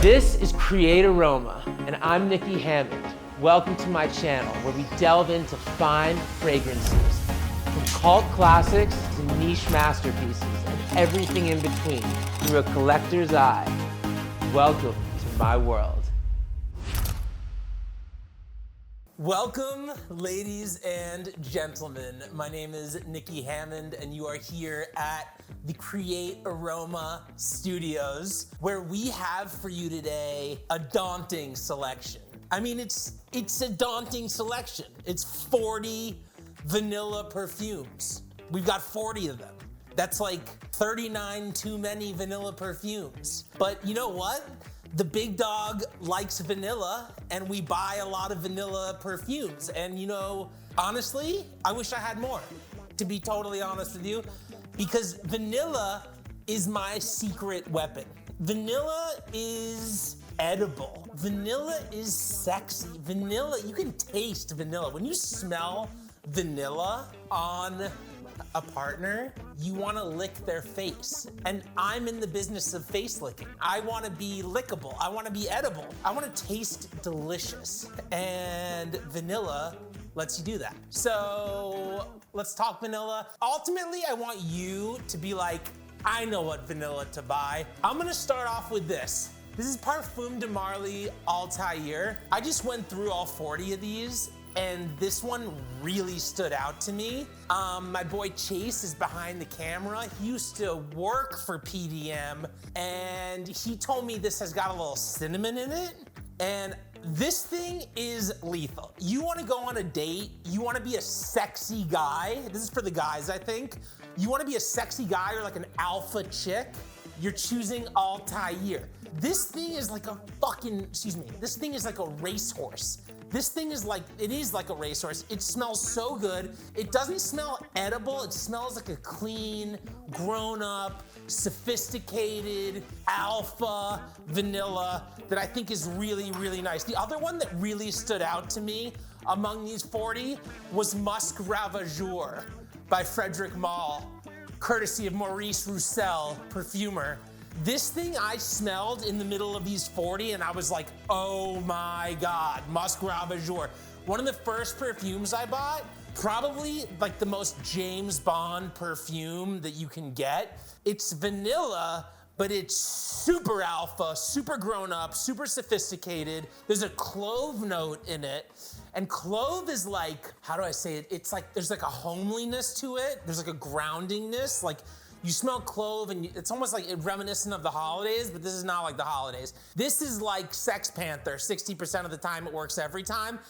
This is Create Aroma, and I'm Nikki Hammond. Welcome to my channel, where we delve into fine fragrances, from cult classics to niche masterpieces, and everything in between, through a collector's eye. Welcome to my world. Welcome, ladies and gentlemen. My name is Nikki Hammond, and you are here at the Create Aroma Studios, where we have for you today a daunting selection. I mean, it's a daunting selection. It's 40 vanilla perfumes. We've got 40 of them. That's like 39 too many vanilla perfumes. But you know what? The big dog likes vanilla, and we buy a lot of vanilla perfumes. And you know, honestly, I wish I had more, to be totally honest with you, because vanilla is my secret weapon. Vanilla is edible. Vanilla is sexy. Vanilla, you can taste vanilla. When you smell vanilla on a partner, you want to lick their face. And I'm in the business of face licking. I want to be lickable. I want to be edible. I want to taste delicious. And vanilla lets you do that. So let's talk vanilla. Ultimately, I want you to be like, I know what vanilla to buy. I'm going to start off with this. This is Perfume de Marly Altair. I just went through all 40 of these, and this one really stood out to me. My boy Chase is behind the camera. He used to work for PDM, and he told me this has got a little cinnamon in it, and this thing is lethal. You wanna go on a date, you wanna be a sexy guy. This is for the guys, I think. You wanna be a sexy guy or like an alpha chick, you're choosing Altair. This thing is like a this thing is like a racehorse. This thing is like, it is like a racehorse. It smells so good. It doesn't smell edible. It smells like a clean, grown-up, sophisticated, alpha vanilla that I think is really, really nice. The other one that really stood out to me among these 40 was Musc Ravageur by Frederic Malle, courtesy of Maurice Roussel, perfumer. This thing I smelled in the middle of these 40, and I was like, oh my God, Musc Ravageur. One of the first perfumes I bought, probably like the most James Bond perfume that you can get. It's vanilla, but it's super alpha, super grown up, super sophisticated. There's a clove note in it. And clove is like, how do I say it? It's like, there's like a homeliness to it. There's like a groundingness. Like, you smell clove and it's almost like reminiscent of the holidays, but this is not like the holidays. This is like Sex Panther. 60% of the time it works every time.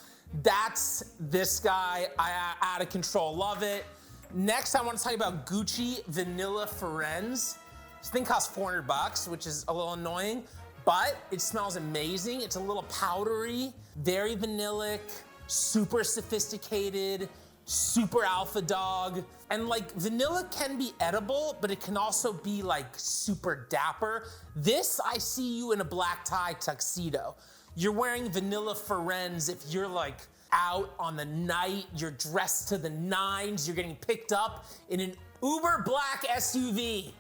That's this guy. Out of control, love it. Next, I want to talk about Gucci Vanilla Firenze. This thing costs $400, which is a little annoying, but it smells amazing. It's a little powdery, very vanillic, super sophisticated, super alpha dog. And like, vanilla can be edible, but it can also be like super dapper. This, I see you in a black tie tuxedo. You're wearing Vanilla Firenze if you're like out on the night, you're dressed to the nines, you're getting picked up in an uber black SUV.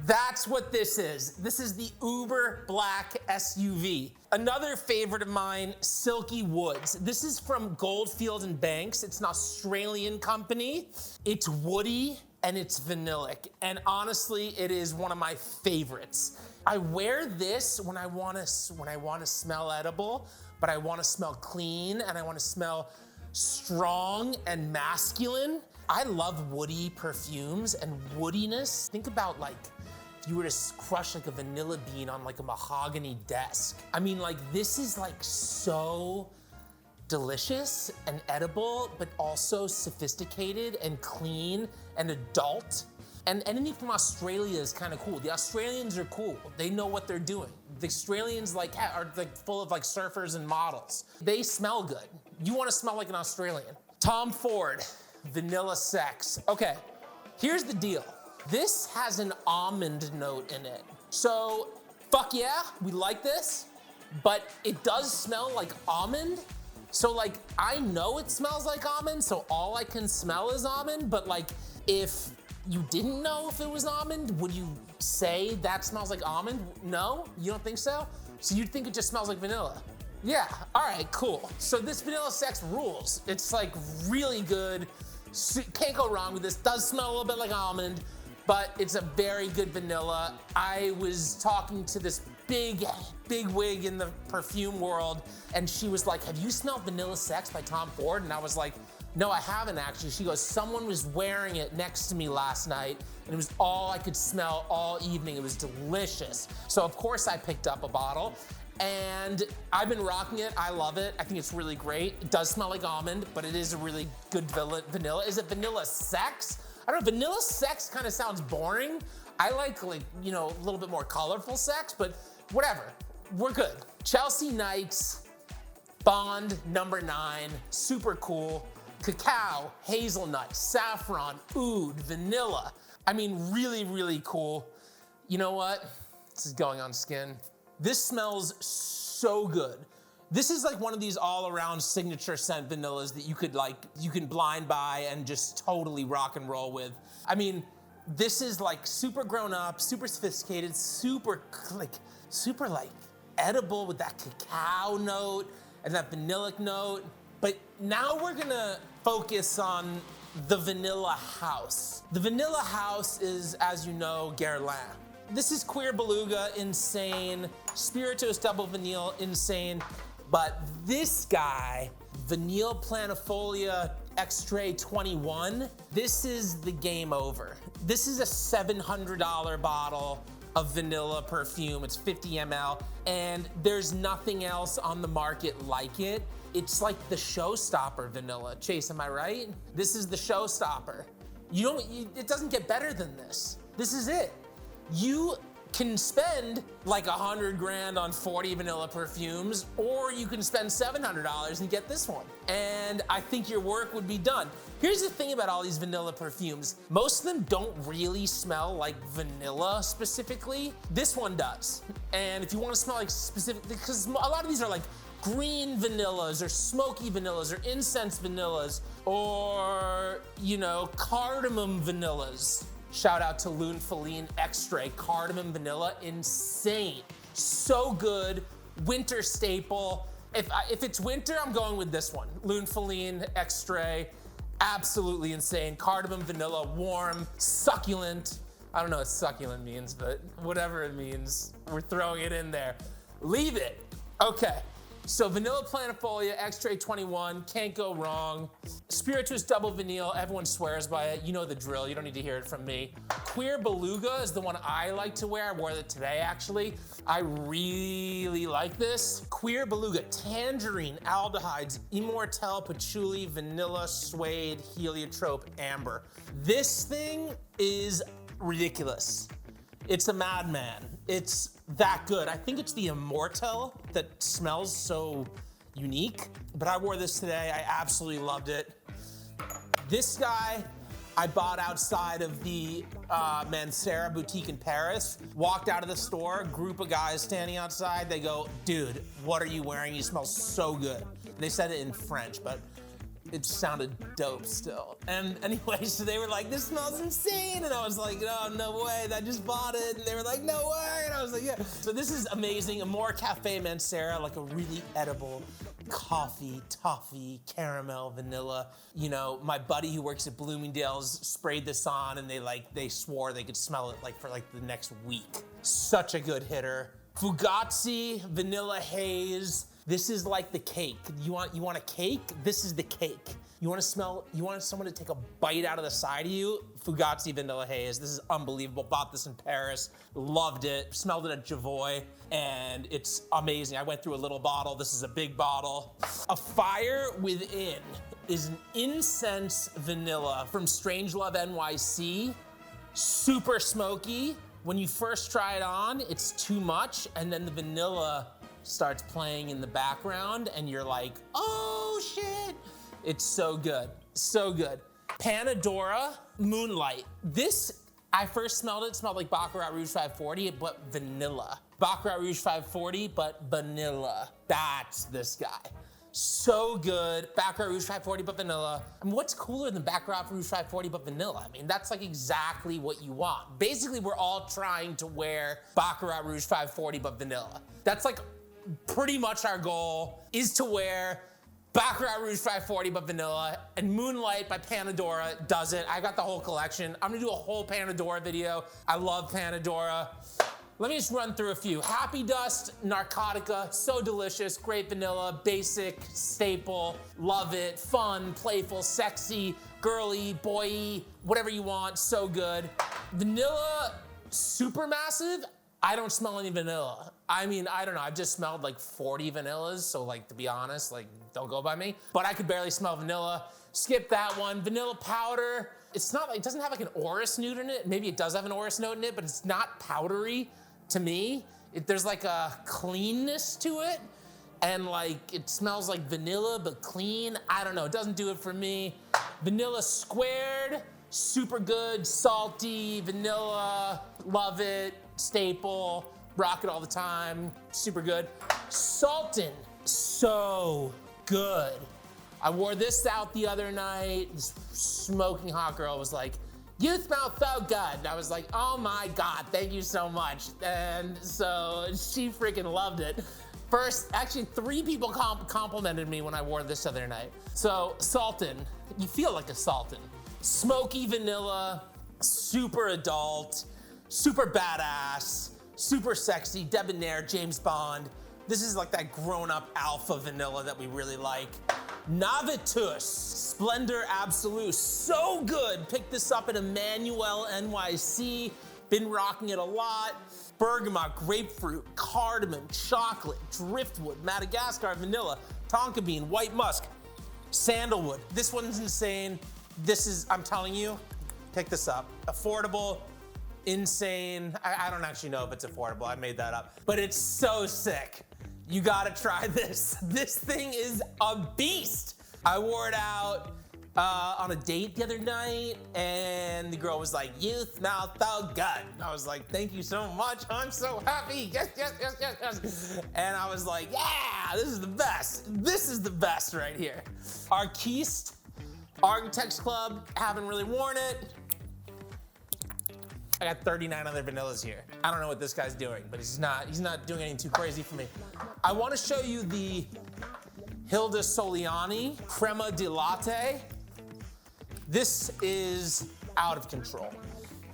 That's what this is. This is the uber black SUV. Another favorite of mine, Silky Woods. This is from Goldfield and Banks. It's an Australian company. It's woody and it's vanillic. And honestly, it is one of my favorites. I wear this when I wanna smell edible, but I wanna smell clean and I wanna smell strong and masculine. I love woody perfumes and woodiness. Think about like, you were to crush like a vanilla bean on like a mahogany desk. I mean, like, this is like so delicious and edible, but also sophisticated and clean and adult. And anything from Australia is kind of cool. The Australians are cool. They know what they're doing. The Australians like are like full of like surfers and models. They smell good. You want to smell like an Australian. Tom Ford, Vanilla Sex. Okay, here's the deal. This has an almond note in it. So, fuck yeah, we like this, but it does smell like almond. So like, I know it smells like almond, so all I can smell is almond, but like, if you didn't know if it was almond, would you say that smells like almond? No, you don't think so? So you'd think it just smells like vanilla. Yeah, all right, cool. So this vanilla sex rules. It's like really good. Can't go wrong with this. Does smell a little bit like almond, but it's a very good vanilla. I was talking to this big wig in the perfume world, and she was like, have you smelled Vanilla Sex by Tom Ford? And I was like, no, I haven't actually. She goes, someone was wearing it next to me last night, and it was all I could smell all evening. It was delicious. So of course I picked up a bottle, and I've been rocking it. I love it. I think it's really great. It does smell like almond, but it is a really good vanilla. Is it Vanilla Sex? I don't know, Vanilla Sex kind of sounds boring. I like, you know, a little bit more colorful sex, but whatever, we're good. Chelsea Knights, Bond number 9, super cool. Cacao, hazelnut, saffron, oud, vanilla. I mean, really, really cool. You know what? This is going on skin. This smells so good. This is like one of these all-around signature scent vanillas that you can blind buy and just totally rock and roll with. I mean, this is like super grown up, super sophisticated, super edible with that cacao note and that vanillic note. But now we're gonna focus on the Vanilla House. The Vanilla House is, as you know, Guerlain. This is Queer Beluga, insane. Spiritus Double Vanille, insane. But this guy, Vanille Planifolia Extrait 21, this is the game over. This is a $700 bottle of vanilla perfume. It's 50 ml, and there's nothing else on the market like it. It's like the showstopper vanilla. Chase, am I right? This is the showstopper. It doesn't get better than this. This is it. You can spend like 100 grand on 40 vanilla perfumes, or you can spend $700 and get this one. And I think your work would be done. Here's the thing about all these vanilla perfumes. Most of them don't really smell like vanilla specifically. This one does. And if you want to smell like specific, because a lot of these are like green vanillas or smoky vanillas or incense vanillas or, you know, cardamom vanillas. Shout out to Lune Feline Extrait, cardamom vanilla, insane. So good, winter staple. If it's winter, I'm going with this one. Lune Feline Extrait, absolutely insane. Cardamom vanilla, warm, succulent. I don't know what succulent means, but whatever it means, we're throwing it in there. Leave it. Okay. So Vanilla Planifolia, Extrait 21, can't go wrong. Spiritus Double Vanille, everyone swears by it. You know the drill, you don't need to hear it from me. Queer Beluga is the one I like to wear. I wore it today, actually. I really like this. Queer Beluga, tangerine, aldehydes, immortelle, patchouli, vanilla, suede, heliotrope, amber. This thing is ridiculous. It's a madman. It's that good. I think it's the immortelle that smells so unique, but I wore this today. I absolutely loved it. This guy I bought outside of the Mancera boutique in Paris. Walked out of the store, group of guys standing outside. They go, dude, what are you wearing? You smell so good. And they said it in French, but it sounded dope still. And anyway, so they were like, this smells insane. And I was like, oh, no way, I just bought it. And they were like, no way. And I was like, yeah. So this is amazing. Amore Cafe Mancera, like a really edible coffee, toffee, caramel, vanilla. You know, my buddy who works at Bloomingdale's sprayed this on, and they swore they could smell it for the next week. Such a good hitter. Fugazi Vanilla Haze. This is like the cake. You want a cake? This is the cake. You want someone to take a bite out of the side of you? Fugazi Vanilla Haze. This is unbelievable. Bought this in Paris. Loved it. Smelled it at Javoy. And it's amazing. I went through a little bottle. This is a big bottle. A Fire Within is an incense vanilla from Strangelove NYC. Super smoky. When you first try it on, it's too much. And then the vanilla starts playing in the background and you're like, oh shit. It's so good, so good. Panadora Moonlight. This, I first smelled it smelled like Baccarat Rouge 540, but vanilla. Baccarat Rouge 540, but vanilla. That's this guy. So good. Baccarat Rouge 540 but vanilla. I mean, what's cooler than Baccarat Rouge 540 but vanilla? I mean, that's like exactly what you want. Basically, we're all trying to wear Baccarat Rouge 540 but vanilla. That's like pretty much our goal, is to wear Baccarat Rouge 540 but vanilla, and Moonlight by Panadora does it. I got the whole collection. I'm gonna do a whole Panadora video. I love Panadora. Let me just run through a few. Happy Dust Narcotica, so delicious, great vanilla, basic, staple, love it, fun, playful, sexy, girly, boy-y, whatever you want, so good. Vanilla Supermassive, I don't smell any vanilla. I mean, I don't know, I've just smelled like 40 vanillas, so like, to be honest, like, don't go by me. But I could barely smell vanilla. Skip that one. Vanilla Powder, it's not like, it doesn't have like an orris note in it. Maybe it does have an orris note in it, but it's not powdery. To me, there's like a cleanness to it, and like it smells like vanilla but clean. I don't know, it doesn't do it for me. Vanilla Squared, super good, salty, vanilla, love it, staple, rock it all the time, super good. Sultan, so good. I wore this out the other night. This smoking hot girl was like, "You smell so good." And I was like, "Oh my God, thank you so much." And so she freaking loved it. First, actually 3 people complimented me when I wore this other night. So Sultan, you feel like a Sultan. Smoky vanilla, super adult, super badass, super sexy, debonair, James Bond. This is like that grown-up alpha vanilla that we really like. Navitus, Splendor Absolute, so good. Picked this up at Emmanuel, NYC. Been rocking it a lot. Bergamot, grapefruit, cardamom, chocolate, driftwood, Madagascar vanilla, tonka bean, white musk, sandalwood. This one's insane. This is, I'm telling you, pick this up. Affordable, insane. I don't actually know if it's affordable, I made that up. But it's so sick. You gotta try this. This thing is a beast. I wore it out on a date the other night, and the girl was like, "You smell so good." And I was like, "Thank you so much. I'm so happy. Yes, yes, yes, yes, yes." And I was like, "Yeah, this is the best. This is the best right here." Arquiste, Architects Club, haven't really worn it. I got 39 other vanillas here. I don't know what this guy's doing, but he's not doing anything too crazy for me. I want to show you the Hilda Soliani Crema di Latte. This is out of control.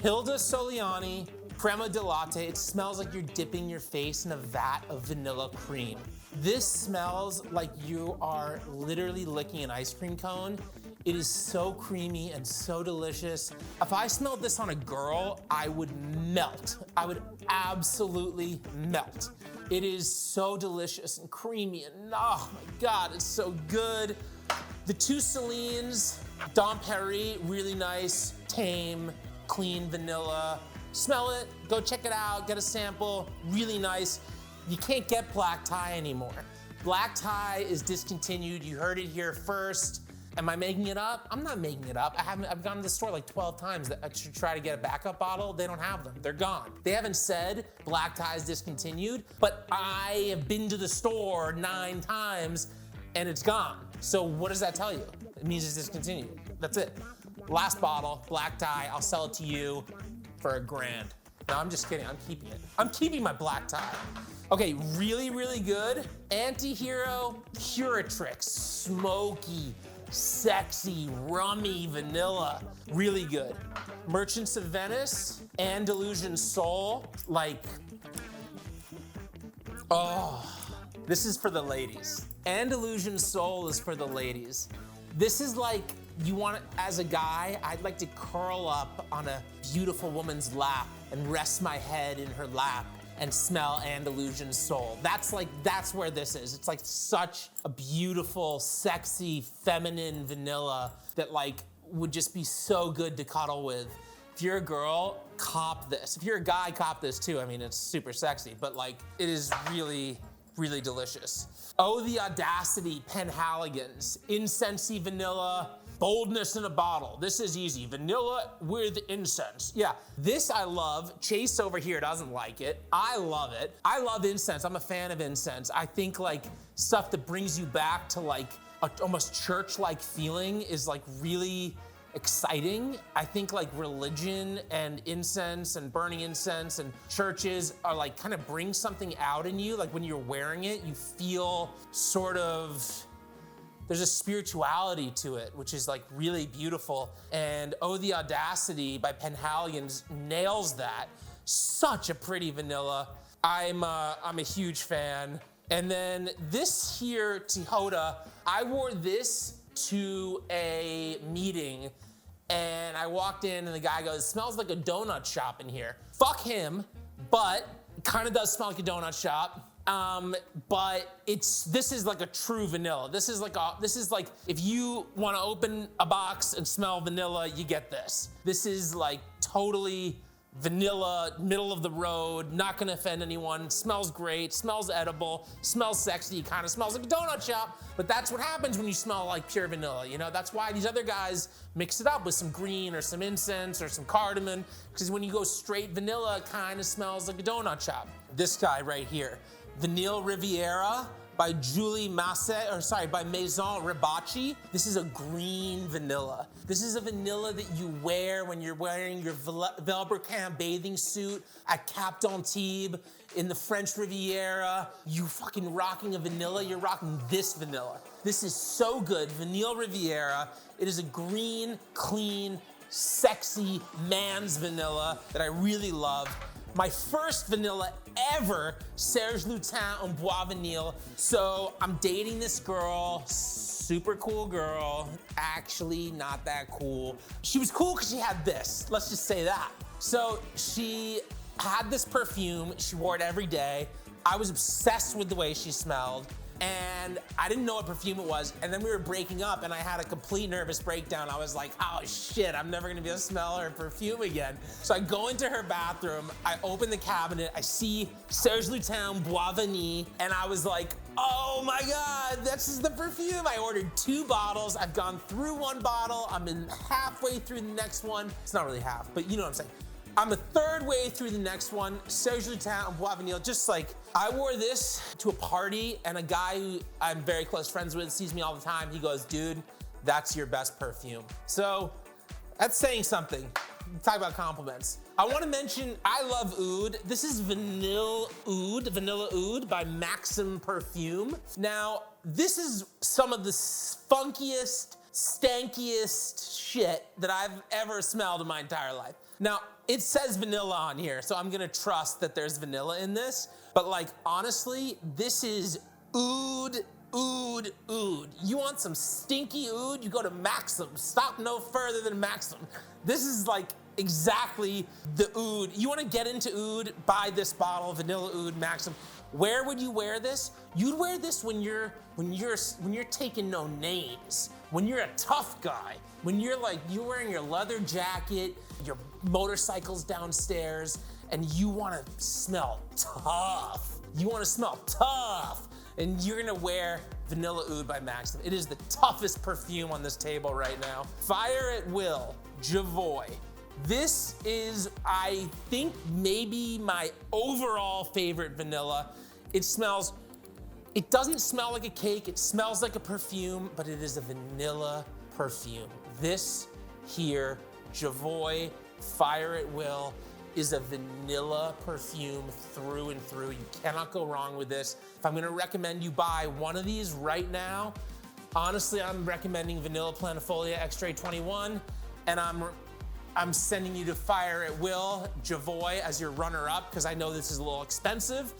Hilda Soliani Crema di Latte. It smells like you're dipping your face in a vat of vanilla cream. This smells like you are literally licking an ice cream cone. It is so creamy and so delicious. If I smelled this on a girl, I would melt. I would absolutely melt. It is so delicious and creamy, and oh my God, it's so good. The 2 Celines, Dom Perignon, really nice, tame, clean vanilla. Smell it, go check it out, get a sample, really nice. You can't get black tie anymore. Black tie is discontinued. You heard it here first. Am I making it up? I'm not making it up. I've gone to the store like 12 times to try to get a backup bottle. They don't have them, they're gone. They haven't said black tie is discontinued, but I have been to the store 9 times and it's gone. So what does that tell you? It means it's discontinued. That's it. Last bottle, black tie, I'll sell it to you for $1,000. No, I'm just kidding, I'm keeping it. I'm keeping my black tie. Okay, really, really good. Antihero Curatrix, smoky, sexy, rummy vanilla, really good. Merchants of Venice, Andalusian Soul, like, oh, this is for the ladies. Andalusian Soul is for the ladies. This is like, you want, as a guy, I'd like to curl up on a beautiful woman's lap and rest my head in her lap and smell Andalusian Soul. That's where this is. It's like such a beautiful, sexy, feminine vanilla that like would just be so good to cuddle with. If you're a girl, cop this. If you're a guy, cop this too. I mean, it's super sexy, but like it is really, really delicious. Oh, the audacity, Penhaligon's, Incensey vanilla, boldness in a bottle. This is easy. Vanilla with incense. Yeah, this I love. Chase over here doesn't like it. I love it. I love incense. I'm a fan of incense. I think like stuff that brings you back to like a almost church-like feeling is like really exciting. I think like religion and incense and burning incense and churches are like kind of bring something out in you. Like when you're wearing it, you feel sort of, there's a spirituality to it, which is like really beautiful. And Oh, the Audacity by Penhalions nails that. Such a pretty vanilla. I'm a huge fan. And then this here, Tihoda, I wore this to a meeting and I walked in and the guy goes, "It smells like a donut shop in here." Fuck him, but it kind of does smell like a donut shop. But this is like a true vanilla. This is like if you want to open a box and smell vanilla, you get this. This is like totally vanilla, middle of the road, not gonna offend anyone, smells great, smells edible, smells sexy, kind of smells like a donut shop, but that's what happens when you smell like pure vanilla, you know? That's why these other guys mix it up with some green or some incense or some cardamom, because when you go straight vanilla, it kind of smells like a donut shop. This guy right here, Vanille Riviera by by Maison Ribacci. This is a green vanilla. This is a vanilla that you wear when you're wearing your Velbricam bathing suit at Cap d'Antibes in the French Riviera. You fucking rocking a vanilla, you're rocking this vanilla. This is so good, Vanille Riviera. It is a green, clean, sexy man's vanilla that I really love. My first vanilla ever, Serge Lutens en Bois Vanille. So I'm dating this girl, super cool girl, actually not that cool. She was cool because she had this, let's just say that. So she had this perfume, she wore it every day. I was obsessed with the way she smelled. And I didn't know what perfume it was. And then we were breaking up and I had a complete nervous breakdown. I was like, oh shit, I'm never gonna be able to smell her perfume again. So I go into her bathroom, I open the cabinet, I see Serge Lutens Bois Vanille, and I was like, oh my God, this is the perfume. I ordered 2 bottles. I've gone through 1 bottle. I'm in halfway through the next one. It's not really half, but you know what I'm saying. I'm a third way through the next one, Serge Lutens en Bois Vanille. Just like, I wore this to a party and a guy who I'm very close friends with sees me all the time. He goes, dude, that's your best perfume. So that's saying something. Talk about compliments. I wanna mention, I love oud. This is Vanilla Oud by Maxim Perfume. Now, this is some of the funkiest, stankiest shit that I've ever smelled in my entire life. Now, it says vanilla on here, so I'm gonna trust that there's vanilla in this, but like, honestly, this is oud. You want some stinky oud? You go to Maxim. Stop no further than Maxim. This is like exactly the oud. You wanna get into oud, buy this bottle, Vanilla Oud Maxim. Where would you wear this? You'd wear this when you're taking no names, when you're a tough guy, when you're wearing your leather jacket, your motorcycle's downstairs, and you wanna smell tough. You wanna smell tough, and you're gonna wear Vanilla Oud by Maxim. It is the toughest perfume on this table right now. Fire at Will, Javoy. This is, I think, maybe my overall favorite vanilla. It doesn't smell like a cake, it smells like a perfume, but it is a vanilla perfume. This here, Javoy, Fire at Will, is a vanilla perfume through and through. You cannot go wrong with this. If I'm gonna recommend you buy one of these right now, honestly, I'm recommending Vanilla Planifolia X-Ray 21, and I'm sending you to Fire at Will, Javoy, as your runner-up, because I know this is a little expensive.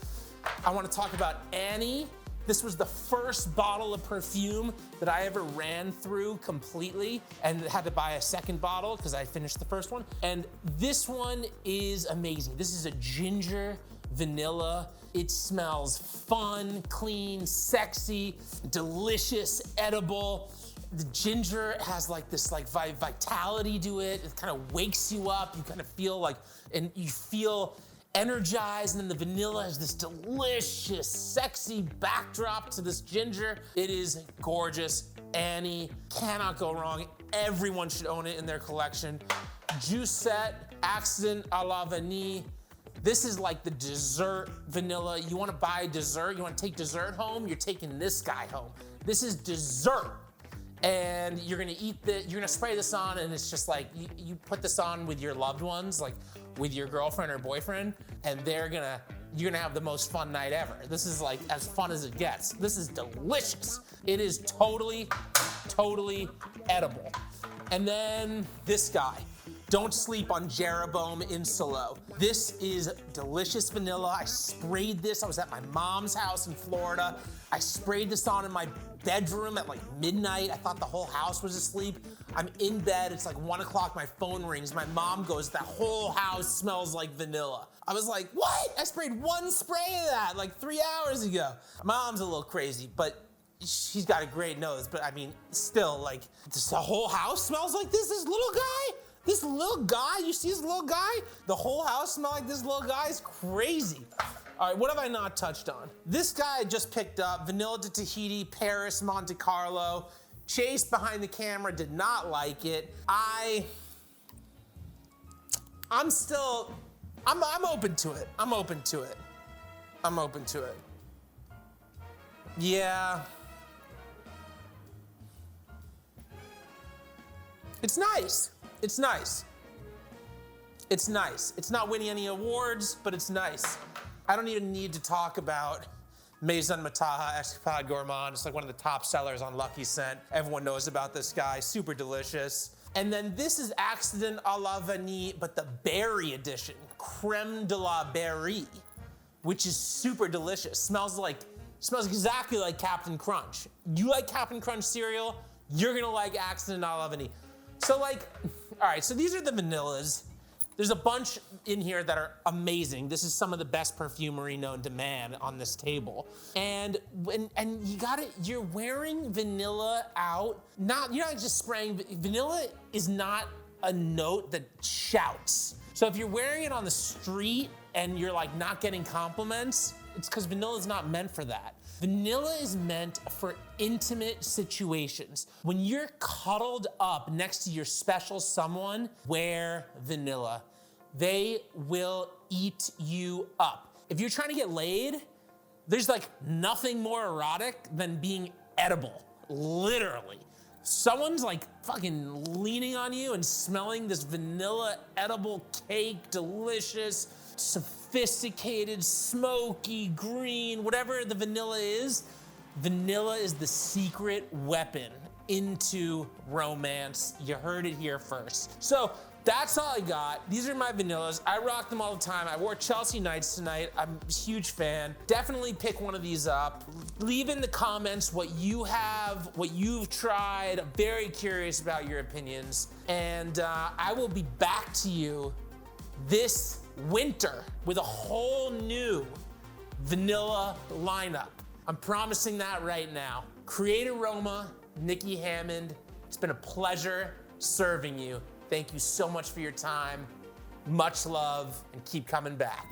I wanna talk about Annie. This was the first bottle of perfume that I ever ran through completely and had to buy a second bottle because I finished the first one. And this one is amazing. This is a ginger vanilla. It smells fun, clean, sexy, delicious, edible. The ginger has like this vitality to it. It kind of wakes you up. You kind of feel like, and you feel energized, and then the vanilla has this delicious, sexy backdrop to this ginger. It is gorgeous. Annie, cannot go wrong. Everyone should own it in their collection. Juicette Accident à la Vanille. This is like the dessert vanilla. You wanna buy dessert, you wanna take dessert home, you're taking this guy home. This is dessert. And you're gonna you're gonna spray this on, and it's just like, you put this on with your loved ones, like with your girlfriend or boyfriend, and you're gonna have the most fun night ever. This is like as fun as it gets. This is delicious. It is totally, totally edible. And then this guy. Don't sleep on Jeroboam Insolo. This is delicious vanilla. I sprayed this. I was at my mom's house in Florida. I sprayed this on in my bedroom at like midnight. I thought the whole house was asleep. I'm in bed. It's like 1 o'clock. My phone rings. My mom goes, "The whole house smells like vanilla." I was like, what? I sprayed one spray of that like 3 hours ago. My mom's a little crazy, but she's got a great nose. But I mean, still, like, the whole house smells like this? This little guy? This little guy, you see this little guy? The whole house smell like this little guy? Is crazy. All right, what have I not touched on? This guy I just picked up, Vanilla de Tahiti, Paris, Monte Carlo. Chase behind the camera did not like it. I'm open to it. I'm open to it. I'm open to it. Yeah. It's nice. It's nice. It's nice. It's not winning any awards, but it's nice. I don't even need to talk about Maison Mataha Escapade Gourmand. It's like one of the top sellers on Lucky Scent. Everyone knows about this guy, super delicious. And then this is Accident à la Vanille, but the berry edition, Creme de la Berry, which is super delicious. Smells exactly like Captain Crunch. You like Captain Crunch cereal, you're gonna like Accident à la Vanille. So like, all right, so these are the vanillas. There's a bunch in here that are amazing. This is some of the best perfumery known to man on this table. And you're wearing vanilla out. You're not just spraying, vanilla is not a note that shouts. So if you're wearing it on the street and you're like not getting compliments, it's because vanilla is not meant for that. Vanilla is meant for intimate situations. When you're cuddled up next to your special someone, wear vanilla. They will eat you up. If you're trying to get laid, there's like nothing more erotic than being edible, literally. Someone's like fucking leaning on you and smelling this vanilla edible cake, delicious, sophisticated, smoky, green, whatever the vanilla is the secret weapon into romance. You heard it here first. So that's all I got. These are my vanillas. I rock them all the time. I wore Chelsea Nights tonight. I'm a huge fan. Definitely pick one of these up. Leave in the comments what you have, what you've tried. I'm very curious about your opinions. And I will be back to you this winter with a whole new vanilla lineup. I'm promising that right now. Create Aroma, Nikki Hammond. It's been a pleasure serving you. Thank you so much for your time. Much love, and keep coming back.